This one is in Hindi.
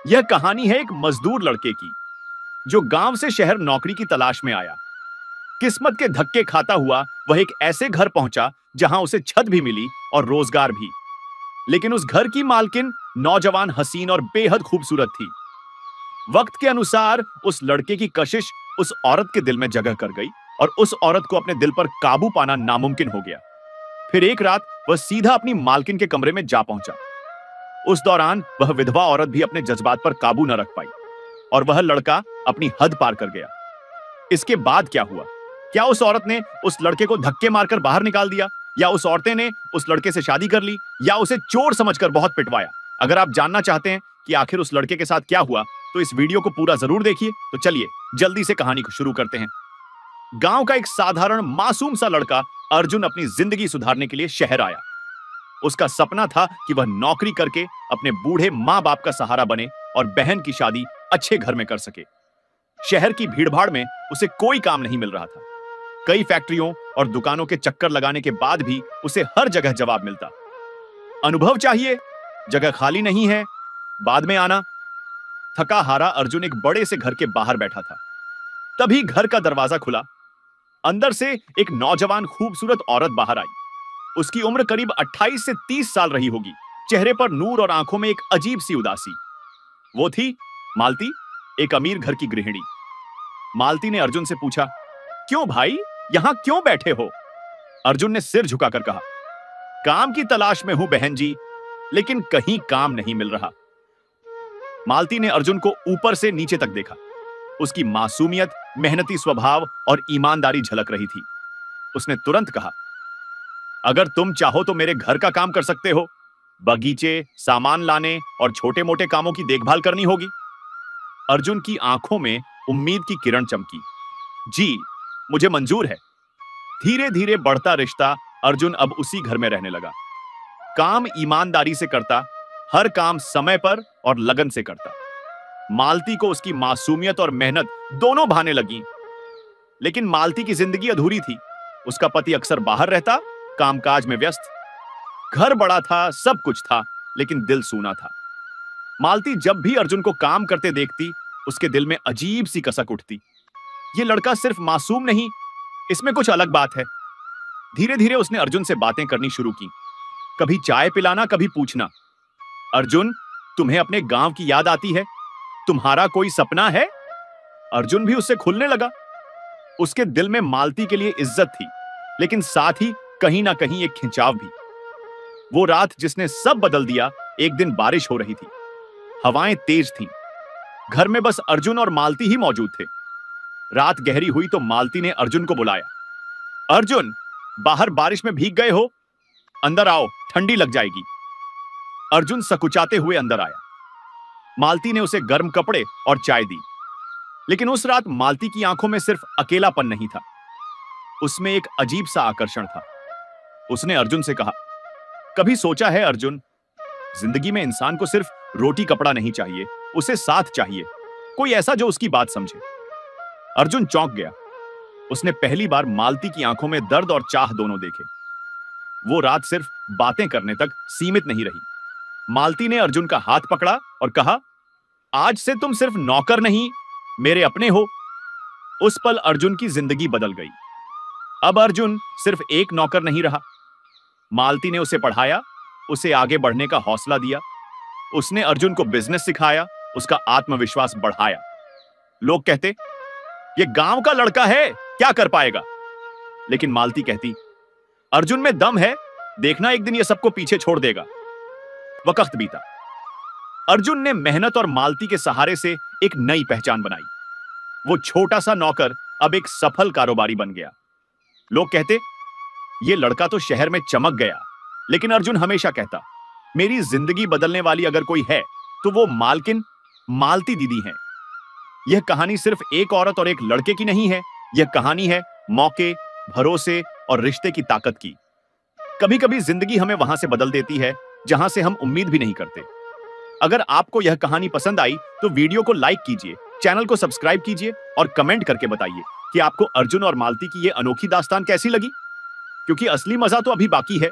यह कहानी है एक मजदूर लड़के की जो गांव से शहर नौकरी की तलाश में आया। किस्मत के धक्के खाता हुआ वह एक ऐसे घर पहुंचा जहां उसे छत भी मिली और रोजगार भी। लेकिन उस घर की मालकिन नौजवान, हसीन और बेहद खूबसूरत थी। वक्त के अनुसार उस लड़के की कशिश उस औरत के दिल में जगह कर गई और उस औरत को अपने दिल पर काबू पाना नामुमकिन हो गया। फिर एक रात वह सीधा अपनी मालकिन के कमरे में जा पहुंचा। उस दौरान वह विधवा औरत भी अपने जज्बात पर काबू न रख पाई और वह लड़का अपनी हद पार कर गया। इसके बाद क्या हुआ? क्या उस औरत ने उस लड़के को धक्के मारकर बाहर निकाल दिया, या उस औरतें ने उस लड़के से शादी कर ली, या उसे चोर समझकर बहुत पिटवाया? अगर आप जानना चाहते हैं कि आखिर उस लड़के के साथ क्या हुआ, तो इस वीडियो को पूरा जरूर देखिए। तो चलिए जल्दी से कहानी को शुरू करते हैं। गांव का एक साधारण मासूम सा लड़का अर्जुन अपनी जिंदगी सुधारने के लिए शहर आया। उसका सपना था कि वह नौकरी करके अपने बूढ़े मां बाप का सहारा बने और बहन की शादी अच्छे घर में कर सके। शहर की भीड़भाड़ में उसे कोई काम नहीं मिल रहा था। कई फैक्ट्रियों और दुकानों के चक्कर लगाने के बाद भी उसे हर जगह जवाब मिलता, अनुभव चाहिए, जगह खाली नहीं है, बाद में आना। थका हारा अर्जुन एक बड़े से घर के बाहर बैठा था। तभी घर का दरवाजा खुला। अंदर से एक नौजवान खूबसूरत औरत बाहर आई। उसकी उम्र करीब 28 से 30 साल रही होगी। चेहरे पर नूर और आंखों में एक अजीब सी उदासी। वो थी मालती, एक अमीर घर की गृहिणी। मालती ने अर्जुन से पूछा, क्यों भाई, यहां क्यों बैठे हो? अर्जुन ने सिर झुकाकर कहा, काम की तलाश में हूं बहन जी, लेकिन कहीं काम नहीं मिल रहा। मालती ने अर्जुन को ऊपर से नीचे तक देखा। उसकी मासूमियत, मेहनती स्वभाव और ईमानदारी झलक रही थी। उसने तुरंत कहा, अगर तुम चाहो तो मेरे घर का काम कर सकते हो। बगीचे, सामान लाने और छोटे मोटे कामों की देखभाल करनी होगी। अर्जुन की आंखों में उम्मीद की किरण चमकी। जी, मुझे मंजूर है। धीरे धीरे बढ़ता रिश्ता अर्जुन अब उसी घर में रहने लगा। काम ईमानदारी से करता, हर काम समय पर और लगन से करता। मालती को उसकी मासूमियत और मेहनत दोनों भाने लगी। लेकिन मालती की जिंदगी अधूरी थी। उसका पति अक्सर बाहर रहता, कामकाज में व्यस्त। घर बड़ा था, सब कुछ था, लेकिन दिल सूना था। मालती जब भी अर्जुन को काम करते देखती, उसके दिल में अजीब सी कसक उठती। ये लड़का सिर्फ मासूम नहीं, इसमें कुछ अलग बात है। धीरे धीरे उसने अर्जुन से बातें करनी शुरू की। कभी चाय पिलाना, कभी पूछना, अर्जुन, तुम्हें अपने गांव की याद आती है? तुम्हारा कोई सपना है? अर्जुन भी उससे खुलने लगा। उसके दिल में मालती के लिए इज्जत थी, लेकिन साथ ही कहीं ना कहीं एक खिंचाव भी। वो रात जिसने सब बदल दिया, एक दिन बारिश हो रही थी। हवाएं तेज थीं। घर में बस अर्जुन और मालती ही मौजूद थे। रात गहरी हुई तो मालती ने अर्जुन को बुलाया। अर्जुन, बाहर बारिश में भीग गए हो, अंदर आओ, ठंडी लग जाएगी। अर्जुन सकुचाते हुए अंदर आया। मालती ने उसे गर्म कपड़े और चाय दी। लेकिन उस रात मालती की आंखों में सिर्फ अकेलापन नहीं था, उसमें एक अजीब सा आकर्षण था। उसने अर्जुन से कहा, कभी सोचा है अर्जुन, जिंदगी में इंसान को सिर्फ रोटी कपड़ा नहीं चाहिए, उसे साथ चाहिए, कोई ऐसा जो उसकी बात समझे। अर्जुन चौंक गया। उसने पहली बार मालती की आंखों में दर्द और चाह दोनों देखे। वो रात सिर्फ बातें करने तक सीमित नहीं रही। मालती ने अर्जुन का हाथ पकड़ा और कहा, आज से तुम सिर्फ नौकर नहीं, मेरे अपने हो। उस पल अर्जुन की जिंदगी बदल गई। अब अर्जुन सिर्फ एक नौकर नहीं रहा। मालती ने उसे पढ़ाया, उसे आगे बढ़ने का हौसला दिया। उसने अर्जुन को बिजनेस सिखाया, उसका आत्मविश्वास बढ़ाया। लोग कहते, ये गांव का लड़का है, क्या कर पाएगा? लेकिन मालती कहती, अर्जुन में दम है, देखना एक दिन ये सबको पीछे छोड़ देगा। वक्त बीता। अर्जुन ने मेहनत और मालती के सहारे से एक नई पहचान बनाई। वो छोटा सा नौकर अब एक सफल कारोबारी बन गया। लोग कहते, ये लड़का तो शहर में चमक गया। लेकिन अर्जुन हमेशा कहता, मेरी जिंदगी बदलने वाली अगर कोई है तो वो मालकिन मालती दीदी है। यह कहानी सिर्फ एक औरत और एक लड़के की नहीं है, यह कहानी है मौके, भरोसे और रिश्ते की ताकत की। कभी कभी जिंदगी हमें वहां से बदल देती है जहां से हम उम्मीद भी नहीं करते। अगर आपको यह कहानी पसंद आई तो वीडियो को लाइक कीजिए, चैनल को सब्सक्राइब कीजिए और कमेंट करके बताइए कि आपको अर्जुन और मालती की यह अनोखी दास्तान कैसी लगी, क्योंकि असली मजा तो अभी बाकी है।